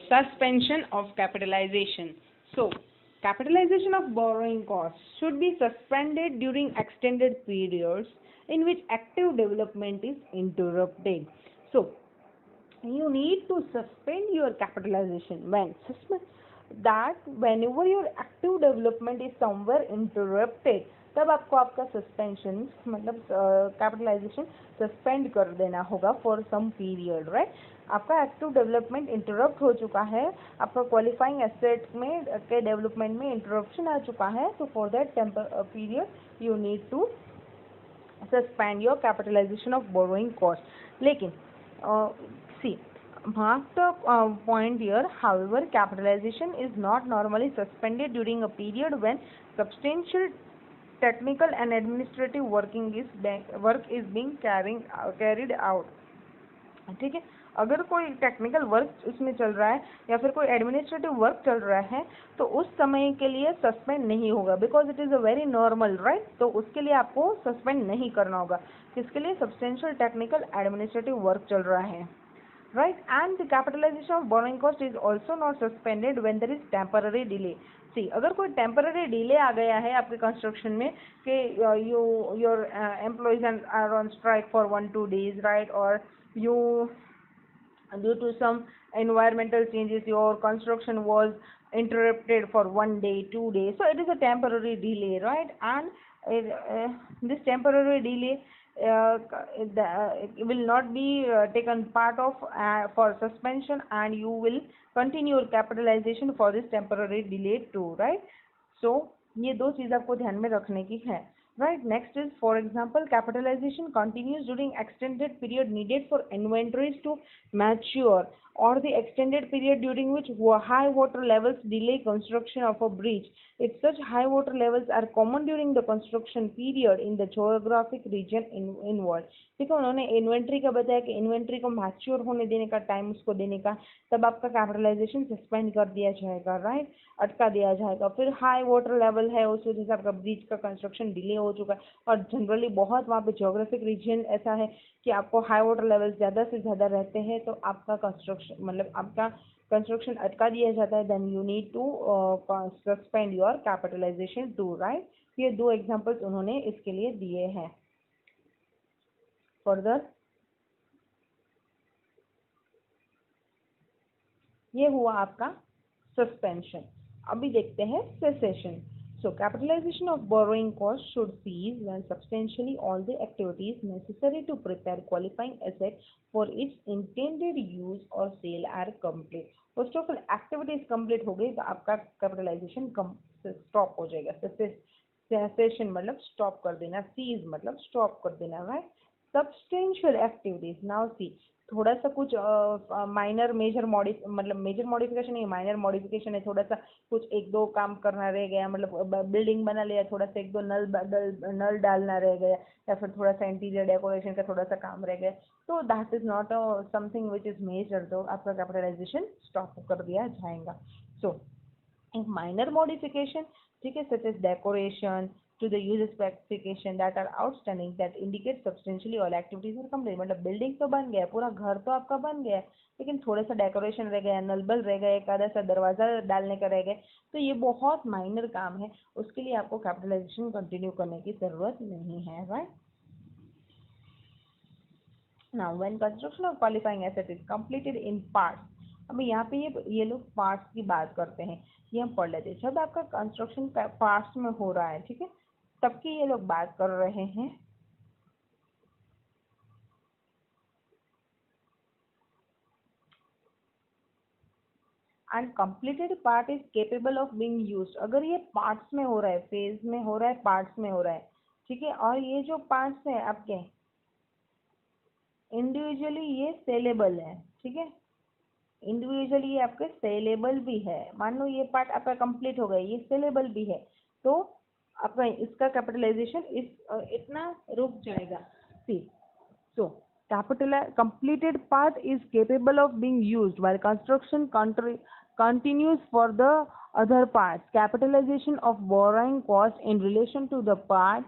Suspension of capitalization. So, capitalization of borrowing costs should be suspended during extended periods in which active development is interrupted. So, you need to suspend your capitalization when that whenever your active development is somewhere interrupted, तब आपको आपका suspension मतलब capitalisation suspend कर देना होगा for some period, right. आपका active development interrupt हो चुका है, आपका क्वालिफाइंग एसेट में के डेवलपमेंट में इंटरप्शन आ चुका है, तो for that period you need to suspend your capitalisation of borrowing cost. लेकिन see, mark the point here. However, capitalization is not normally suspended during a period when substantial technical and administrative work is being carried out. ठीक है, अगर कोई technical work उसमें चल रहा है या फिर कोई एडमिनिस्ट्रेटिव वर्क चल रहा है तो उस समय के लिए सस्पेंड नहीं होगा, because it is a very normal, right. तो उसके लिए आपको सस्पेंड नहीं करना होगा. किसके लिए? सब्सटेंशियल टेक्निकल एडमिनिस्ट्रेटिव वर्क चल रहा है, right. And the capitalization of borrowing cost is also not suspended when there is temporary delay. See, अगर कोई temporary delay आ गया है आपके कंस्ट्रक्शन में कि your employees are on strike for 1-2 days, right, or you due to some environmental changes your construction was interrupted for 1 day, 2 days, so it is a temporary delay, right. And this temporary delay it will not be taken part of for suspension, and you will continue your capitalization for this temporary delay too, right. So ये दो चीज आपको ध्यान में रखने की है, right. Next is, for example, capitalization continues during extended period needed for inventories to mature, or the extended period during which high water levels delay construction of a bridge if such high water levels are common during the construction period in the geographic region involved. ठीक है, उन्होंने inventory का बताया कि inventory को mature होने देने का टाइम उसको देने का, तब आपका कैपिटलाइजेशन सस्पेंड कर दिया जाएगा, राइट, अटका दिया जाएगा. फिर हाई वाटर लेवल है, उस वजह से आपका ब्रिज का कंस्ट्रक्शन डिले हो चुका है, और जनरली बहुत वहाँ पे ज्योग्राफिक रीजन ऐसा है कि आपको हाई वाटर लेवल ज़्यादा से ज़्यादा रहते हैं, तो आपका कंस्ट्रक्शन मतलब आपका कंस्ट्रक्शन अटका दिया जाता है. Then you need to suspend your capitalisation to, right. ये दो एग्जांपल्स उन्होंने इसके लिए दिए हैं. फर्दर ये हुआ आपका सस्पेंशन. अभी देखते हैं cessation. So, capitalization of borrowing costs should cease when substantially all the activities necessary to prepare qualifying asset for its intended use or sale are complete. First of all, activities complete हो गई तो आपका capitalization stop हो जाएगा. Cessation मतलब stop कर देना, cease मतलब stop कर देना, right? Substantial activities. Now see, थोड़ा सा कुछ माइनर मेजर मतलब मेजर मॉडिफिकेशन नहीं, माइनर मॉडिफिकेशन है. थोड़ा सा कुछ एक दो काम करना रह गया, मतलब बिल्डिंग बना लिया, थोड़ा सा एक दो नल डालना रह गया, या फिर थोड़ा सा इंटीरियर डेकोरेशन का थोड़ा सा काम रह गया, तो that is not something which is major, तो आपका कैपिटलाइजेशन स्टॉप कर दिया जाएगा. सो एक माइनर मॉडिफिकेशन, ठीक है, such as decoration to the user specification that are outstanding that indicate substantially all activities are complete. मतलब बिल्डिंग तो बन गया, पूरा घर तो आपका बन गया, लेकिन थोड़ा सा डेकोरेशन रह गया, नलबल रह गए, एक आधा सा दरवाजा डालने का रह गया, तो ये बहुत माइनर काम है, उसके लिए आपको कैपिटलाइजेशन कंटिन्यू करने की जरूरत नहीं है, right. Now when construction of qualifying asset is completed in parts. अभी यहाँ पे ये लोग पार्ट्स की बात करते हैं, ये हम पढ़ लेते हैं. जब आपका कंस्ट्रक्शन पार्ट्स में हो रहा है, ठीक है, तब की ये लोग बात कर रहे हैं. And completed part is capable of being used. अगर ये पार्ट्स में हो रहा है, फेज में हो रहा है, पार्ट्स में हो रहा है, ठीक है, और ये जो पार्ट्स है आपके इंडिविजुअली ये सेलेबल है, ठीक है, इंडिविजुअली ये आपके सेलेबल भी है. मान लो ये पार्ट आपका कंप्लीट हो गया, ये सेलेबल भी है, तो आपका इसका कैपिटलाइजेशन इतना रुक जाएगा. सी, सो completed part is capable of being used while construction continues for the other parts. Capitalization of borrowing cost in relation to the part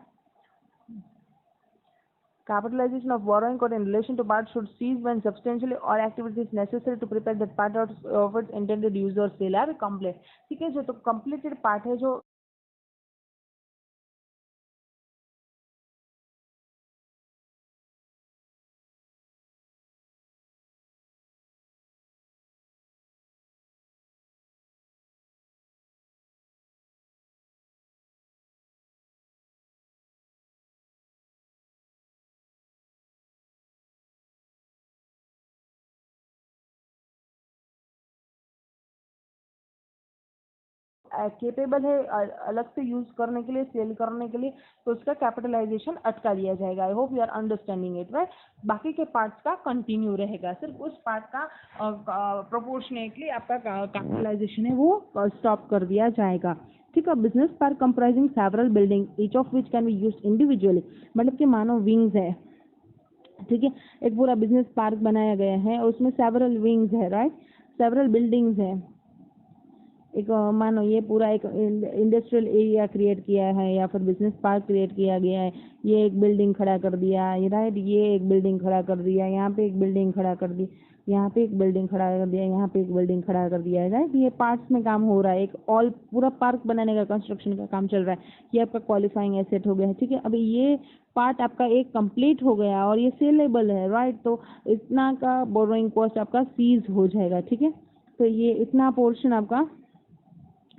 Capitalization of borrowing cost in relation to part should cease when substantially all activities necessary to prepare that part of its intended use or sale are complete. ठीक है, जो तो completed part है जो capable है अलग से use करने के लिए, सेल करने के लिए, तो उसका कैपिटलाइजेशन अटका दिया जाएगा. I hope you are understanding it, right. बाकी के पार्ट्स का कंटिन्यू रहेगा, सिर्फ उस पार्ट का प्रोपोर्शनेटली आपका कैपिटलाइजेशन है वो स्टॉप कर दिया जाएगा. ठीक है. Business park comprising several building each of which can be used individually. मतलब कि मानो विंग्स है, ठीक है, एक पूरा बिजनेस पार्क बनाया गया है और उसमें सेवरल विंग्स है, राइट, सेवरल बिल्डिंग्स है. एक मानो ये पूरा एक इंडस्ट्रियल एरिया क्रिएट किया है या फिर बिजनेस पार्क क्रिएट किया गया है. ये एक बिल्डिंग खड़ा कर दिया, राइट, ये एक बिल्डिंग खड़ा कर दिया, यहाँ पे एक बिल्डिंग खड़ा कर दी, यहाँ पे एक बिल्डिंग खड़ा कर दिया, यहाँ पे एक बिल्डिंग खड़ा कर दिया है, राइट. ये पार्ट्स में काम हो रहा है, एक ऑल पूरा पार्क बनाने का कंस्ट्रक्शन का काम चल रहा है. ये आपका क्वालिफाइंग एसेट हो गया है. ठीक है. अभी ये पार्ट आपका एक कंप्लीट हो गया और ये सेलेबल है, राइट. तो इतना का बोरोइंग कॉस्ट आपका सीज हो जाएगा. ठीक है. तो ये इतना पोर्शन आपका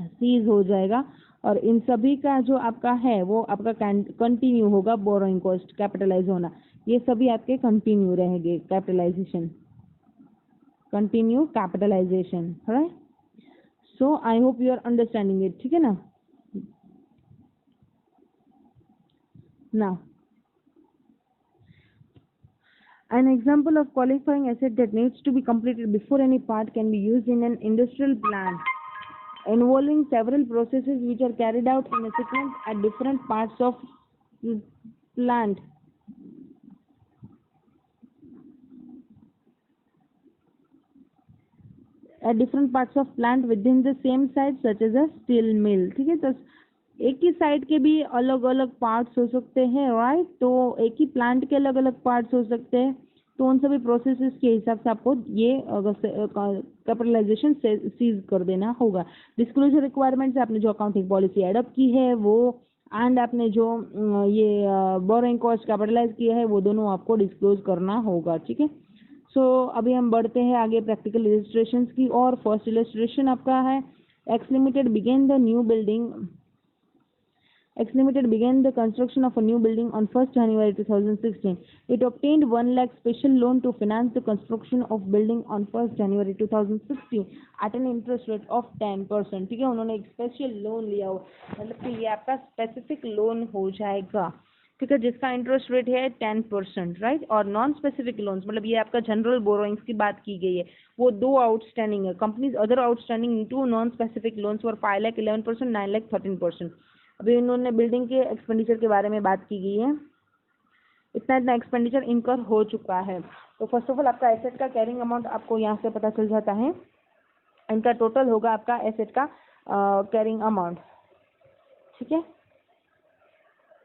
सीज हो जाएगा और इन सभी का जो आपका है वो आपका कंटिन्यू होगा. बोरोइंग कॉस्ट कैपिटलाइज होना, ये सभी आपके कंटिन्यू रहेंगे. Capitalisation, continue capitalisation, right. So I hope you are understanding it. ठीक है ना. Now an example of qualifying asset that needs to be completed before any part can be used in an industrial plant involving several processes which are carried out in a sequence at different parts of plant. At different parts of plant within the same site such as a steel mill. ठीक है. तो एक ही side के भी अलग अलग parts हो सकते हैं, राइट. तो एक ही प्लांट के अलग अलग पार्ट्स हो सकते हैं. तो उन सभी प्रोसेसेस के हिसाब से आपको ये कैपिटलाइजेशन सीज कर देना होगा. डिस्क्लोजर रिक्वायरमेंट से आपने जो अकाउंटिंग पॉलिसी एडॉप्ट की है वो एंड आपने जो ये बोरोइंग कॉस्ट कैपिटलाइज किया है वो दोनों आपको डिस्क्लोज करना होगा. ठीक है. सो अभी हम बढ़ते हैं आगे प्रैक्टिकल इलस्ट्रेशंस की और. फर्स्ट इलस्ट्रेशन आपका है X limited began the new building. X Limited began the construction of a new building on 1st January 2016. It obtained 1 lakh special loan to finance the construction of building on 1st January 2016 at an interest rate of 10%. ठीक है. उन्होंने एक special loan लिया हो, मतलब कि ये आपका स्पेसिफिक लोन हो जाएगा. ठीक है. जिसका इंटरेस्ट रेट है 10%, राइट. और नॉन स्पेसिफिक लोन्स मतलब ये आपका जनरल बोरोइंग्स की बात की गई है, वो दो आउटस्टैंडिंग है. Companies other outstanding to non specific loans for 5 lakh 11%, 9 lakh 13%. अभी इन्होंने बिल्डिंग के एक्सपेंडिचर के बारे में बात की गई है. इतना एक्सपेंडिचर इनकर हो चुका है. तो फर्स्ट ऑफ ऑल आपका एसेट का कैरिंग अमाउंट आपको यहाँ से पता चल जाता है. इनका टोटल होगा आपका एसेट का कैरिंग अमाउंट. ठीक है.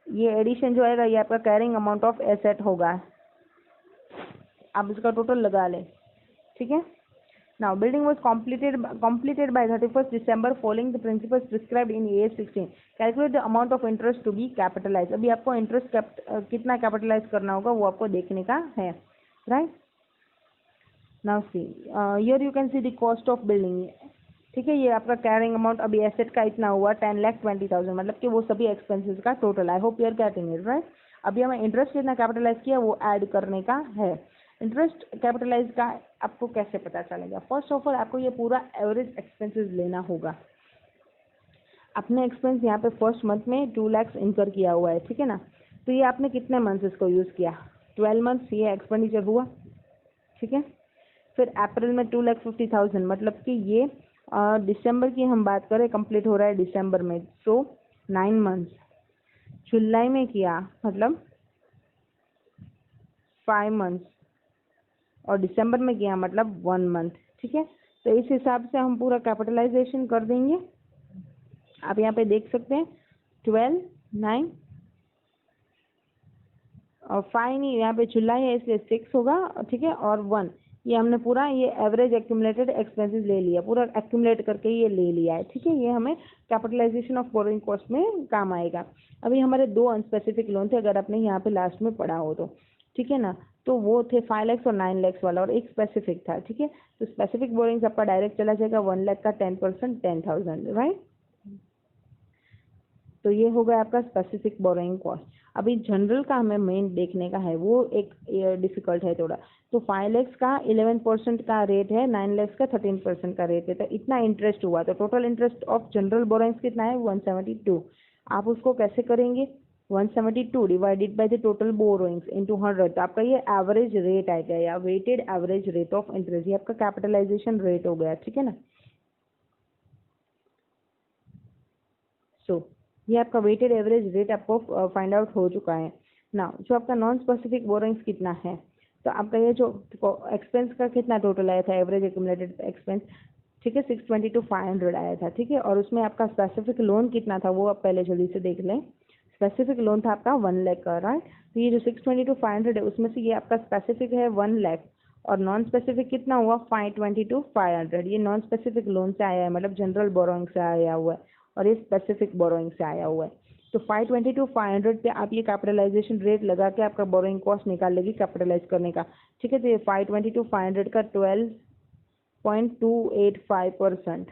ये एडिशन जो आएगा ये आपका कैरिंग अमाउंट ऑफ एसेट होगा. आप इसका टोटल लगा लें. ठीक है. Now, building was completed by 31st December following the principles prescribed in AS 16. Calculate the amount of interest to be capitalized. अभी आपको इंटरेस्ट कितना कैपिटलाइज करना होगा वो आपको देखने का है, right. Now see here you can see the cost of building. ठीक है. ये आपका कैरिंग अमाउंट अभी एसेट का इतना हुआ 10,20,000, मतलब कि वो सभी एक्सपेंसेस का total. I hope you are getting it, right. अभी हमें इंटरेस्ट कितना कैपिटलाइज किया वो ऐड करने का है. इंटरेस्ट कैपिटलाइज का आपको कैसे पता चलेगा. फर्स्ट ऑफ ऑल आपको ये पूरा एवरेज एक्सपेंसेस लेना होगा. अपने एक्सपेंस यहाँ पे फर्स्ट मंथ में 2 लाख इनकर किया हुआ है. ठीक है ना. तो ये आपने कितने मंथ्स इसको यूज़ किया, 12 मंथ्स ये एक्सपेंडिचर हुआ. ठीक है. फिर अप्रैल में 2,50,000, मतलब कि ये दिसंबर की हम बात करें कंप्लीट हो रहा है दिसंबर में, सो 9 मंथ्स. जुलाई में किया मतलब 5 मंथ्स और दिसंबर में किया मतलब 1 मंथ. ठीक है. तो इस हिसाब से हम पूरा कैपिटलाइजेशन कर देंगे. आप यहाँ पे देख सकते हैं 12, 9, और 5 नहीं, यहाँ पे चूल्हा है इसलिए 6 होगा, ठीक है, और 1, ये हमने पूरा ये एवरेज एक्यूमुलेटेड एक्सपेंसेस ले लिया, पूरा एक्यूमुलेट करके ये ले लिया है, ठीक है। ये हमें कैपिटलाइजेशन ऑफ बोरोइंग कॉस्ट में काम आएगा। अभी हमारे 2 अनस्पेसिफिक लोन थे, अगर आपने यहाँ पे लास्ट में पढ़ा हो तो, ठीक है ना, तो वो थे 5 लाख और 9 लाख वाला, और एक स्पेसिफिक था, ठीक है। तो स्पेसिफिक बोरोइंग्स आपका डायरेक्ट चला जाएगा 1 लाख का 10%, 10,000, राइट। तो ये हो गया आपका स्पेसिफिक बोरोइंग कॉस्ट। अभी जनरल का हमें मेन देखने का है, वो एक डिफिकल्ट है थोड़ा। तो 5 लाख का 11% का रेट है, 9 लाख का 13% का रेट है, तो इतना इंटरेस्ट हुआ। तो total interest of general borrowings कितना है? 172। आप उसको कैसे करेंगे? 172 divided by the total borrowings into 100, तो आपका ये एवरेज रेट आएगा, या weighted average rate of interest, ये आपका कैपिटलाइजेशन रेट हो गया, ठीक है ना। सो ये आपका वेटेड एवरेज रेट आपको फाइंड आउट हो चुका है ना। जो आपका नॉन स्पेसिफिक बोरोइंग्स कितना है, तो आपका ये जो एक्सपेंस का कितना टोटल आया था, एवरेज एक्यूमुलेटेड एक्सपेंस, ठीक है, 620 to 500 आया था, ठीक है। और उसमें आपका स्पेसिफिक लोन कितना था, वो आप पहले जल्दी से देख लें। स्पेसिफिक लोन था आपका 1 लाख का, राइट। तो ये जो 620 to 500 है, उसमें से ये आपका स्पेसिफिक है 1 लाख, और नॉन स्पेसिफिक कितना हुआ? 520 to 500। ये नॉन स्पेसिफिक लोन से आया है, मतलब जनरल बोरोइंग से आया हुआ है, और ये स्पेसिफिक बोरोइंग से आया हुआ है। तो 520 to 500 पे आप ये कैपिटलाइजेशन रेट लगा के आपका बोरोइंग कॉस्ट निकाल लेगी कैपिटलाइज करने का, ठीक है। तो ये 520 to 500 का 12.285%,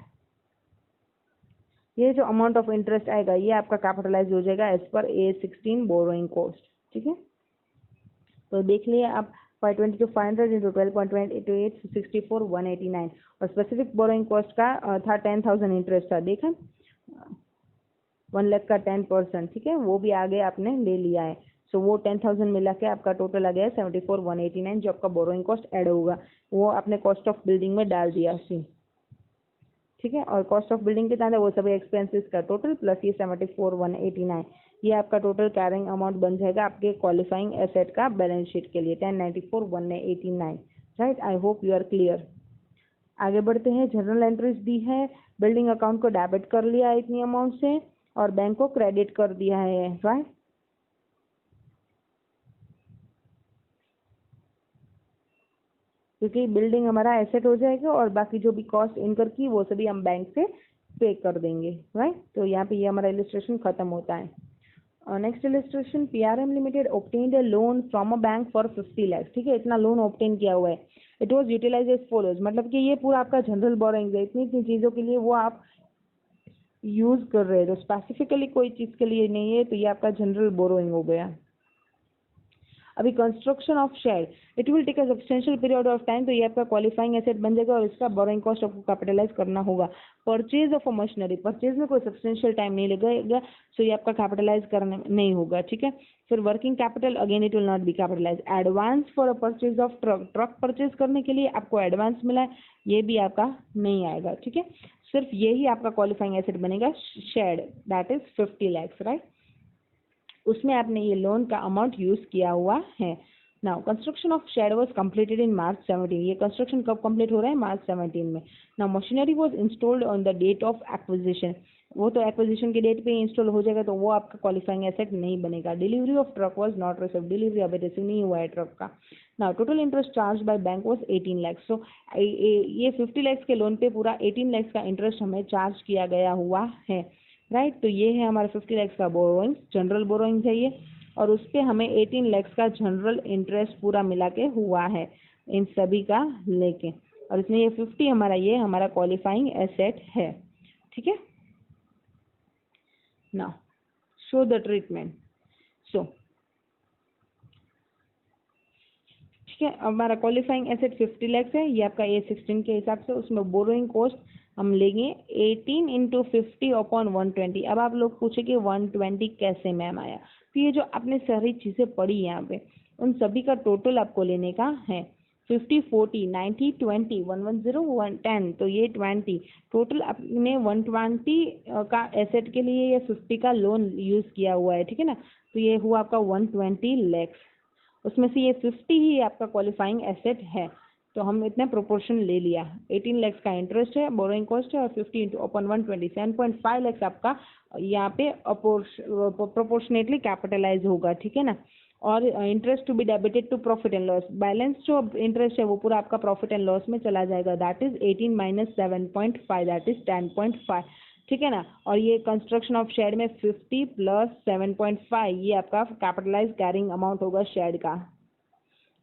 ये जो अमाउंट ऑफ इंटरेस्ट आएगा ये आपका कैपिटलाइज हो जाएगा as per A16 borrowing cost, ठीक है। तो देख लिए आप 520 to 500 इंटू 12.28 64 189, और स्पेसिफिक बोरोइंग कॉस्ट का था 10,000 इंटरेस्ट था, देखा, 1 लाख का 10%, ठीक है, वो भी आगे आपने ले लिया है। सो वो 10,000 मिला के आपका टोटल आ गया 74 189, जो आपका बोरोइंग कॉस्ट ऐड होगा वो आपने कॉस्ट ऑफ बिल्डिंग में डाल दिया सी, ठीक है। और कॉस्ट ऑफ बिल्डिंग कितना था, वो सभी एक्सपेंसेस का टोटल प्लस ये 74 189, ये आपका टोटल कैरिंग अमाउंट बन जाएगा आपके क्वालिफाइंग एसेट का बैलेंस शीट के लिए 1094 189, right. I hope you are clear. आगे बढ़ते हैं। जनरल एंट्रीज दी है, बिल्डिंग अकाउंट को डेबिट कर लिया है इतनी अमाउंट से, और बैंक को क्रेडिट कर दिया है, राइट। क्योंकि बिल्डिंग हमारा एसेट हो जाएगा, और बाकी जो भी कॉस्ट इनकर की वो सभी हम बैंक से पे कर देंगे, राइट। तो यहाँ पे ये हमारा इलिस्ट्रेशन खत्म होता है। Next illustration, PRM limited obtained a loan from a bank for 50 lakh, ठीक है, इतना लोन ऑब्टेन किया हुआ है। It was utilise as follows, मतलब कि ये पूरा आपका जनरल बोरोइंग है, इतनी इतनी चीज़ों के लिए वो आप यूज कर रहे हैं, तो स्पेसिफिकली कोई चीज़ के लिए नहीं है, तो ये आपका जनरल बोरोइंग हो गया। अभी construction of shed, it will take a substantial period of time, तो ये आपका क्वालिफाइंग एसेट बन जाएगा, और इसका बोरोइंग कॉस्ट आपको कैपिटलाइज करना होगा। Purchase of a machinery, purchase में कोई सब्सटेंशियल टाइम नहीं लगेगा, सो ये आपका कैपिटलाइज करने नहीं होगा, ठीक है। फिर working capital, again it will not be capitalise. Advance for a purchase of truck, truck purchase करने के लिए आपको एडवांस मिला है, ये भी आपका नहीं आएगा, ठीक है। सिर्फ यही आपका क्वालिफाइंग एसेट बनेगा, shed, that is 50 lakh, right. उसमें आपने ये लोन का अमाउंट यूज किया हुआ है। Now construction of shed was completed in March 17, ये कंस्ट्रक्शन कब कंप्लीट हो रहा है? March 17 में। Now machinery was installed on the date of acquisition, वो तो एक्विजिशन के डेट पे ही इंस्टॉल हो जाएगा, तो वो आपका क्वालिफाइंग एसेट नहीं बनेगा। Delivery of truck was not received, delivery अभी रिसीव नहीं हुआ है ट्रक का। Now total interest charge by bank was 18 lakh, so ये 50 लाख के लोन पे पूरा 18 लाख का इंटरेस्ट हमें चार्ज किया गया हुआ है, राइट। तो ये है हमारा 50 लाख का बोरोइंग, जनरल बोरोइंग है ये, और उस पर हमें 18 लाख का जनरल इंटरेस्ट पूरा मिला के हुआ है इन सभी का लेके, और इसमें ये 50 हमारा ये हमारा क्वालिफाइंग एसेट है, ठीक है। Now show the treatment. So ठीक है, हमारा क्वालिफाइंग एसेट 50 लाख है, ये आपका A16 के हिसाब से, उसमें बोरोइंग कॉस्ट हम लेंगे 18 इंटू 50 अपॉन 120। अब आप लोग पूछेंगे 120 कैसे मैम आया, तो ये जो आपने सारी चीज़ें पढ़ी यहाँ पे उन सभी का टोटल आपको लेने का है। 50 40 90 20 110 110, तो ये 20 टोटल आपने 120 का एसेट के लिए ये 50 का लोन यूज़ किया हुआ है, ठीक है ना। तो ये हुआ आपका 120 लाख, उसमें से ये 50 ही आपका क्वालिफाइंग एसेट है, तो हम इतना प्रोपोर्शन ले लिया। 18 लाख का इंटरेस्ट है, बोरोइंग कॉस्ट है, और 50 इंटू अपन 120 7.5 लाख आपका यहाँ पे प्रोपोर्शनेटली कैपिटलाइज होगा, ठीक है ना। और interest to be debited to profit and loss, balance जो इंटरेस्ट है वो पूरा आपका प्रॉफिट एंड लॉस में चला जाएगा, that is 18 minus 7.5 that is 10.5, ठीक है ना। और ये कंस्ट्रक्शन ऑफ शेड में 50 प्लस 7.5 ये आपका कैपिटलाइज कैरिंग अमाउंट होगा शेड का,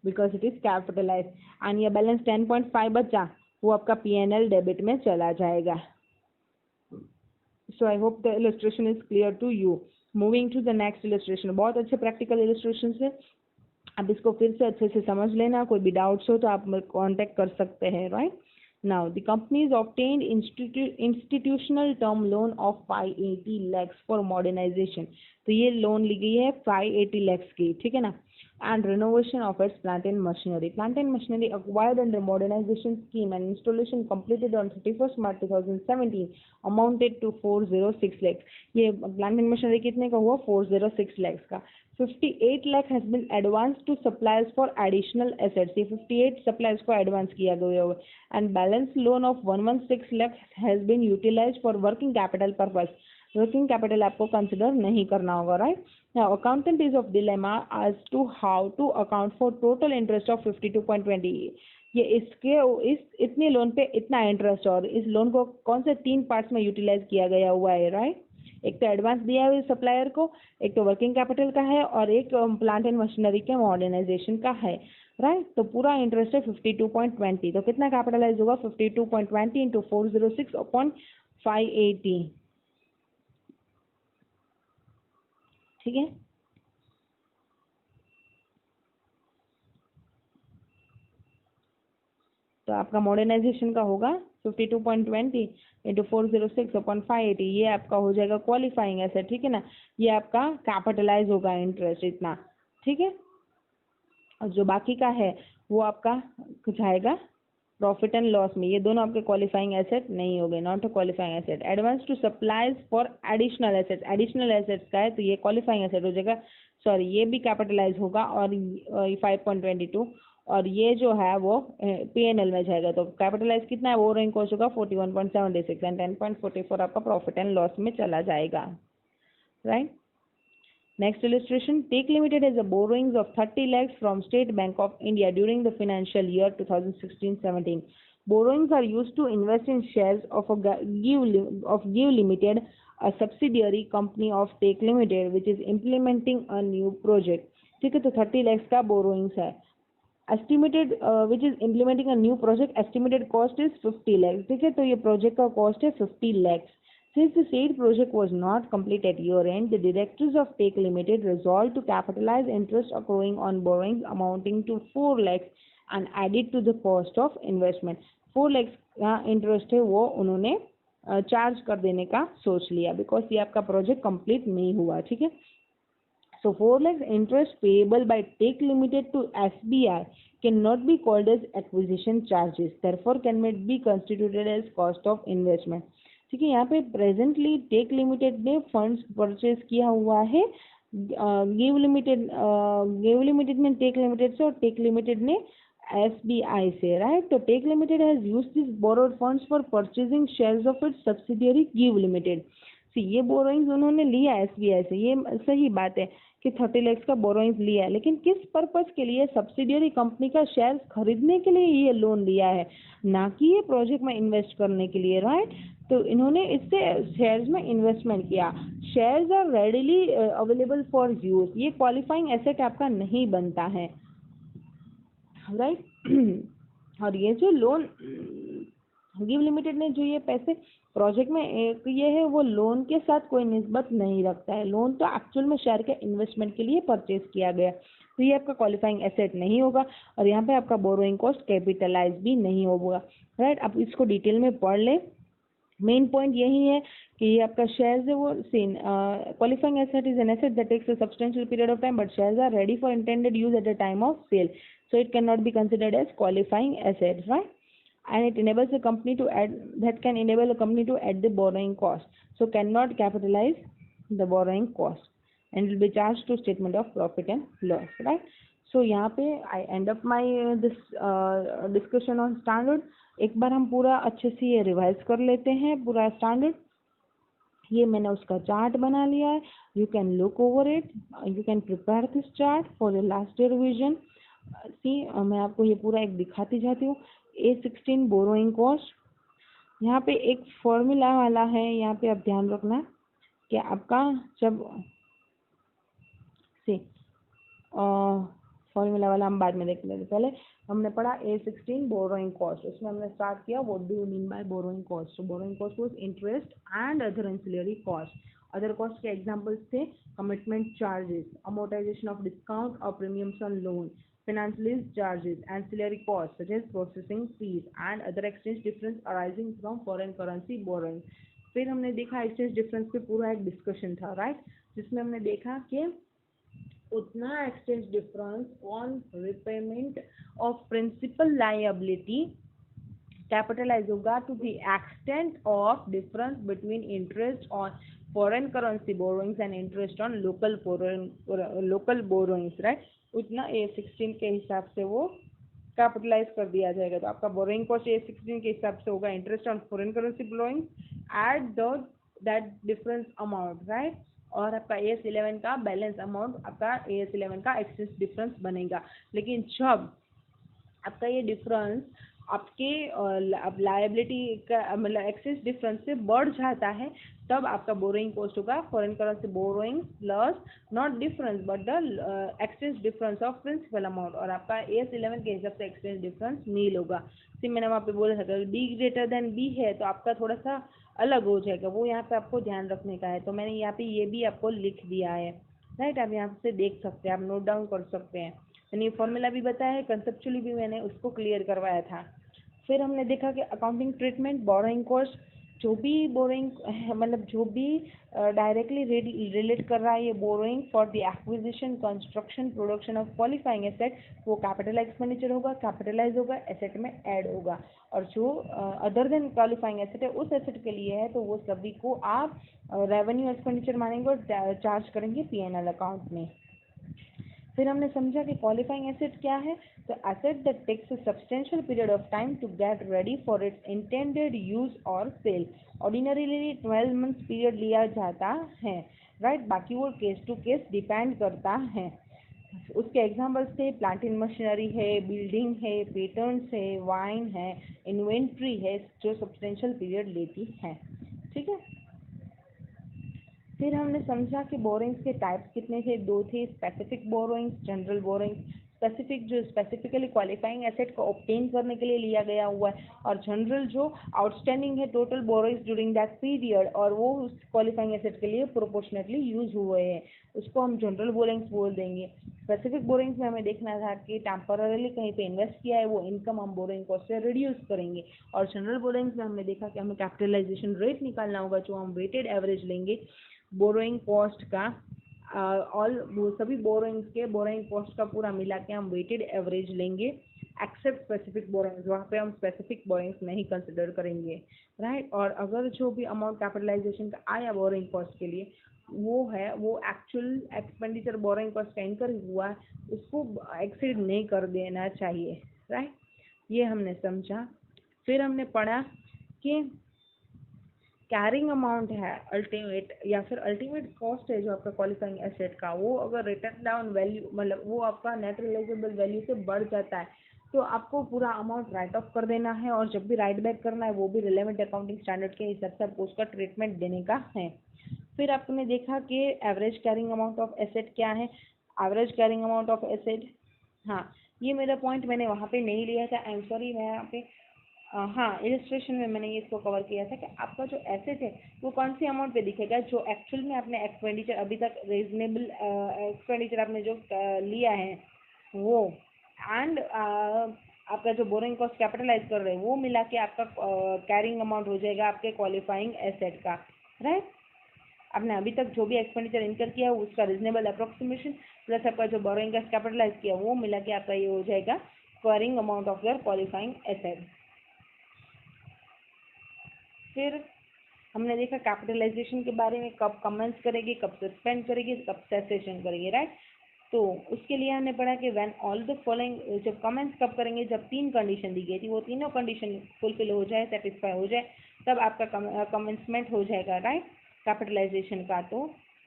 because it is capitalise, and ये बैलेंस 10.5 बचा वो आपका P&L डेबिट में चला जाएगा। So I hope the illustration is clear to you. Moving to the next illustration, बहुत अच्छे प्रैक्टिकल इलस्ट्रेशन है, अब इसको फिर से अच्छे से समझ लेना, कोई भी डाउट्स हो तो आप कांटेक्ट कर सकते हैं, right. Now the company is obtained institutional term loan of 580 lakhs for modernization, तो ये लोन ली गई है 580 lakhs की, ठीक है ना, and renovation of its plant and machinery. Plant and machinery acquired under modernization scheme and installation completed on 31st March 2017 amounted to 406 lakhs. ये plant and machinery कितने का हुआ? 406 lakhs का. 58 lakh has been advanced to suppliers for additional assets. ये 58 suppliers को advance किया गया हुआ, and balance loan of 116 lakhs has been utilized for working capital purpose. Working capital आपको कंसिडर नहीं करना होगा, right. Now accountant is of dilemma as to how to account for total interest of 52.20, ये इसके इतने लोन पे इतना interest, और इस लोन को कौन से 3 पार्ट्स में यूटिलाइज किया गया हुआ है, राइट। एक तो एडवांस दिया है सप्लायर को, एक तो वर्किंग कैपिटल का है, और एक प्लांट एंड मशीनरी के मॉडर्नाइजेशन का है, राइट। तो पूरा इंटरेस्ट है 52.20, तो कितना कैपिटलाइज होगा? 52.20 इंटू 406 अपॉन 580, ठीक है। तो आपका मॉडर्नाइजेशन का होगा 52.20 इंटू 406 अपॉन 580, ये आपका हो जाएगा क्वालिफाइंग एसेट, ठीक है ना। ये आपका कैपिटलाइज होगा इंटरेस्ट इतना, ठीक है। और जो बाकी का है वो आपका जाएगा प्रॉफिट एंड लॉस में, ये दोनों आपके क्वालिफाइंग एसेट नहीं हो गए, not a qualifying asset. Advance to supplies for additional assets, additional assets का है तो ये क्वालिफाइंग एसेट हो जाएगा, सॉरी ये भी कैपिटलाइज होगा, और 5.22, और ये जो है वो P&L में जाएगा, तो कैपिटलाइज कितना है? वो रैंक कॉस्ट होगा 41.76 एंड 10.44 आपका प्रॉफिट एंड लॉस में चला जाएगा, right. Next illustration, Take Limited has a borrowings of 30 lakhs from State Bank of India during the financial year 2016-17. Borrowings are used to invest in shares of Give Limited, a subsidiary company of Take Limited, which is implementing a new project. ठीक है, तो 30 lakhs का borrowings है, estimated which is implementing a new project, estimated cost is 50 lakhs, ठीक है, तो ये project का cost है 50 lakhs. Since the said project was not complete at year end, the directors of Take Limited resolved to capitalize interest accruing on borrowings amounting to 4 lakhs and add it to the cost of investment. 4 lakhs का interest है वो उन्होंने charge कर देने का सोच लिया, because ये आपका प्रोजेक्ट कंप्लीट नहीं हुआ, ठीक है। So 4 lakhs interest payable by Take Limited to SBI cannot be called as acquisition charges, therefore cannot be constituted as cost of investment. ठीक है, यहाँ पे प्रेजेंटली टेक लिमिटेड ने फंड्स परचेज किया हुआ है गिव लिमिटेड ने टेक लिमिटेड से, और टेक लिमिटेड ने SBI से, राइट। तो tech limited has used this borrowed funds for purchasing shares of its subsidiary give limited. ये बोरोइंग्स उन्होंने लिया SBI से, ये सही बात है कि 30 lakhs का बोरोइंग्स लिया है, लेकिन किस पर्पस के लिए? सब्सिडियरी कंपनी का शेयर्स खरीदने के लिए ये लोन लिया है, ना कि ये प्रोजेक्ट में इन्वेस्ट करने के लिए, राइट। तो इन्होंने इससे शेयर्स में इन्वेस्टमेंट किया, shares are readily available for use, ये क्वालिफाइंग एसेट आपका नहीं बनता है, राइट। और ये जो लोन गिव लिमिटेड ने जो ये पैसे प्रोजेक्ट में ये है, वो लोन के साथ कोई निस्बत नहीं रखता है, लोन तो एक्चुअल में शेयर के इन्वेस्टमेंट के लिए परचेज किया गया, तो ये आपका क्वालिफाइंग एसेट नहीं होगा, और यहाँ पे आपका बोरोइंग कॉस्ट कैपिटलाइज भी नहीं होगा, राइट। आप इसको डिटेल में पढ़ लें, मेन पॉइंट यही है कि ये आपका शेयर्स है वो seen qualifying asset is an asset that takes a substantial period of time but shares are ready for intended use at the time of sale, so it cannot be considered as qualifying asset, right? And it enables a company to add, that can enable a company to add the borrowing cost, so cannot capitalize the borrowing cost and will be charged to statement of profit and loss, right? So यहाँ पे I end up my this discussion on standard. एक बार हम पूरा अच्छे से ये revise कर लेते हैं पूरा स्टैंडर्ड। ये मैंने उसका चार्ट बना लिया है, you can look over it, you can prepare this chart for your last year revision. See मैं आपको ये पूरा एक दिखाती जाती हूँ। A16 बोरोइंग कॉस्ट, यहाँ पे एक फॉर्मूला वाला है, यहाँ पे आप ध्यान रखना कि आपका जब सी फॉर्मूला वाला हम बाद में देख लेंगे, पहले हमने पढ़ा A16 बोरोइंग कॉस्ट, उसमें हमने स्टार्ट किया what do you mean by borrowing cost. तो borrowing cost was interest and other ancillary cost. Other cost के एग्जांपल्स थे commitment charges, amortisation of discount और premiums on loan, finance lease charges, ancillary costs such as processing fees and other exchange difference arising from foreign currency borrowing। फिर हमने देखा exchange difference पे पूरा एक discussion था, राइट, जिसमें हमने देखा कि उतना exchange difference on repayment of principal liability capitalise होगा to the extent of difference between interest on foreign currency borrowings and interest on local borrowings, right. उतना A16 के हिसाब से वो कैपिटलाइज कर दिया जाएगा। तो आपका बोरोइंग कॉस्ट A16 के हिसाब से होगा interest on foreign currency borrowings at that difference amount, right. और आपका AS11 का बैलेंस अमाउंट आपका AS11 का एक्सचेंज डिफरेंस बनेगा। लेकिन जब आपका ये डिफरेंस आपके लायबिलिटी का मतलब एक्सचेंज डिफरेंस से बढ़ जाता है, तब आपका बोरोइंग कॉस्ट होगा foreign currency borrowing plus not difference but the exchange difference of principal amount, और आपका AS11 के हिसाब से एक्सचेंज डिफरेंस नील होगा। सी मैंने वहाँ पे बोला था अगर B ग्रेटर देन B है तो आपका थोड़ा सा अलग हो जाएगा, वो यहाँ पे आपको ध्यान रखने का है। तो मैंने यहाँ पे ये भी आपको लिख दिया है, राइट। आप यहाँ से देख सकते हैं, आप नोट डाउन कर सकते हैं। मैंने ये फॉर्मूला भी बताया है, कंसेप्चुअली भी मैंने उसको क्लियर करवाया था। फिर हमने देखा कि अकाउंटिंग ट्रीटमेंट बोरोइंग कॉस्ट, जो भी बोरोइंग मतलब जो भी डायरेक्टली रिलेट कर रहा है ये borrowing for the acquisition construction production of qualifying asset, वो कैपिटल एक्सपेंडिचर होगा, कैपिटलाइज होगा, एसेट में ऐड होगा। और जो अदर देन क्वालिफाइंग एसेट है उस एसेट के लिए है तो वो सभी को आप रेवेन्यू एक्सपेंडिचर मानेंगे और चार्ज करेंगे P&L अकाउंट में। फिर हमने समझा कि क्वालिफाइंग एसेट क्या है, तो asset that takes a substantial period of time to get ready for its intended use और सेल। ऑर्डिनरीली 12 मंथ्स पीरियड लिया जाता है, राइट। बाकी वो केस टू केस डिपेंड करता है। उसके एग्जाम्पल्स थे प्लांट एंड मशीनरी है, बिल्डिंग है, पेटेंट्स है, वाइन है, इन्वेंट्री है, जो सब्सटेंशियल पीरियड लेती है, ठीक है। फिर हमने समझा कि बोरोइंग्स के टाइप्स कितने थे, दो थे, specific borrowings, general borrowings. Specific जो स्पेसिफिकली क्वालिफाइंग एसेट को ऑब्टेन करने के लिए लिया गया हुआ है, और जनरल जो आउटस्टैंडिंग है total borrowings during that period और वो उस क्वालिफाइंग एसेट के लिए प्रोपोर्शनेटली यूज हुए हैं, उसको हम जनरल बोरोइंग्स बोल देंगे। स्पेसिफिक बोरोइंग्स में हमें देखना था कि टेम्पररीली कहीं पे इन्वेस्ट किया है वो इनकम हम बोरोइंग कॉस्ट से रिड्यूस करेंगे। और जनरल बोरोइंग्स में हमने देखा कि हमें कैपिटलाइजेशन रेट निकालना होगा, जो हम वेटेड एवरेज लेंगे बोरोइंग कॉस्ट का, ऑल वो सभी बोरोइंग्स के बोरोइंग कॉस्ट का पूरा मिला के हम वेटेड एवरेज लेंगे, एक्सेप्ट स्पेसिफिक बोरोइंग्स, वहाँ पे हम स्पेसिफिक बोरोइंग्स नहीं कंसिडर करेंगे, राइट। और अगर जो भी अमाउंट कैपिटलाइजेशन का आया बोरोइंग कॉस्ट के लिए वो है वो एक्चुअल एक्सपेंडिचर बोरोइंग कॉस्ट का इनकर हुआ है, उसको एक्सीड नहीं कर देना चाहिए, राइट। ये हमने समझा। फिर हमने पढ़ा कि कैरिंग अमाउंट है अल्टीमेट या फिर अल्टीमेट कॉस्ट है जो आपका क्वालिफाइंग एसेट का, वो अगर रिटर्न डाउन वैल्यू मतलब वो आपका नेट रियलाइजेबल वैल्यू से बढ़ जाता है तो आपको पूरा अमाउंट राइट ऑफ कर देना है, और जब भी राइट बैक करना है वो भी रिलेवेंट अकाउंटिंग स्टैंडर्ड के हिसाब से आपको उसका ट्रीटमेंट देने का है। फिर आपने देखा कि average carrying amount of asset क्या है। Average carrying amount of asset, हाँ ये मेरा पॉइंट मैंने वहाँ पे नहीं लिया था, आई एम सॉरी। मैं यहाँ पे हाँ इलस्ट्रेशन में मैंने ये इसको कवर किया था कि आपका जो एसेट है वो कौन सी अमाउंट पे दिखेगा, जो एक्चुअल में आपने एक्सपेंडिचर अभी तक रीजनेबल एक्सपेंडिचर आपने जो लिया है वो, एंड आपका जो बोरिंग कॉस्ट कैपिटलाइज कर रहे हैं वो मिला के आपका कैरिंग अमाउंट हो जाएगा आपके क्वालिफाइंग एसेट का, राइट। आपने अभी तक जो भी एक्सपेंडिचर इनकर किया है उसका रीजनेबल अप्रोक्सीमेशन प्लस आपका जो बोरिंग कॉस्ट कैपिटलाइज किया वो मिला के आपका ये हो जाएगा carrying amount of your qualifying asset. फिर हमने देखा कैपिटलाइजेशन के बारे में, कब कमेंस करेगी, कब सस्पेंड करेगी, कब सेसेशन करेगी, राइट। तो उसके लिए हमने पढ़ा कि व्हेन ऑल द फॉलोइंग, जब कमेंस कब करेंगे, जब 3 कंडीशन दी गई थी वो तीनों कंडीशन फुलफिल हो जाए, सेटिस्फाई हो जाए, तब आपका कमेंसमेंट हो जाएगा, राइट। कैपिटलाइजेशन का, तो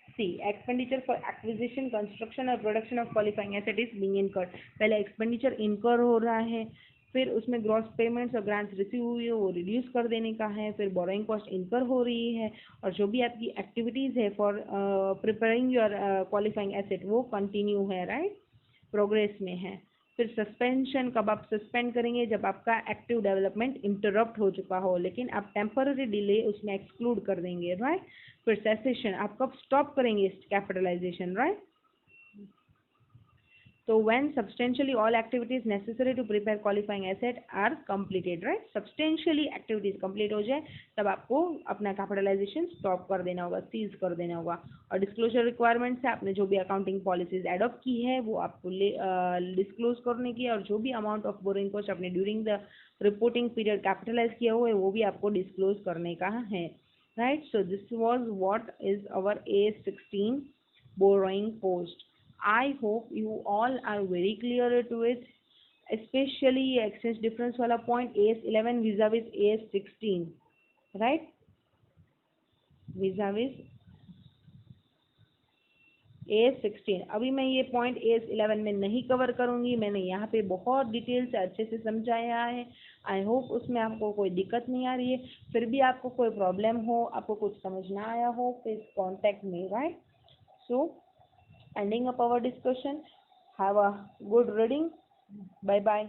सी एक्सपेंडिचर फॉर एक्विजिशन, कंस्ट्रक्शन और production of qualifying asset is being incurred. पहले एक्सपेंडिचर इनकर हो रहा है, फिर उसमें ग्रॉस पेमेंट्स और ग्रांट्स रिसीव हुई है वो रिड्यूस कर देने का है, फिर बोरोइंग कॉस्ट इनकर हो रही है, और जो भी आपकी एक्टिविटीज़ है for preparing your qualifying asset वो कंटिन्यू है, राइट, प्रोग्रेस में है। फिर सस्पेंशन, कब आप सस्पेंड करेंगे, जब आपका एक्टिव डेवलपमेंट इंटरप्ट हो चुका हो, लेकिन आप टेम्पररी डिले उसमें एक्सक्लूड कर देंगे, राइट। फिर सेसेशन, आप कब स्टॉप करेंगे कैपिटलाइजेशन, राइट। तो when substantially all activities necessary to prepare qualifying asset are completed, right, substantially activities complete हो जाए तब आपको अपना कैपिटलाइजेशन स्टॉप कर देना होगा, सीज कर देना होगा। और डिस्क्लोजर रिक्वायरमेंट्स है, आपने जो भी अकाउंटिंग पॉलिसीज एडॉप्ट की है वो आपको डिस्क्लोज करने की, और जो भी अमाउंट ऑफ बोरिंग कॉस्ट आपने during the reporting period capitalize किया हुआ है वो भी आपको डिस्क्लोज करने का है, right. So this was what is our AS16 borrowing cost. I hope you all are very clear to it, especially exchange difference वाला point AS11 vis-a-vis AS16, right, vis-a-vis AS16। अभी मैं ये पॉइंट AS11 में नहीं cover करूँगी, मैंने यहाँ पे बहुत डिटेल से अच्छे से समझाया है। आई होप उसमें आपको कोई दिक्कत नहीं आ रही है। फिर भी आपको कोई प्रॉब्लम हो, आपको कुछ समझ ना आया हो, please contact me, right. So ending up our discussion, have a good reading, bye bye।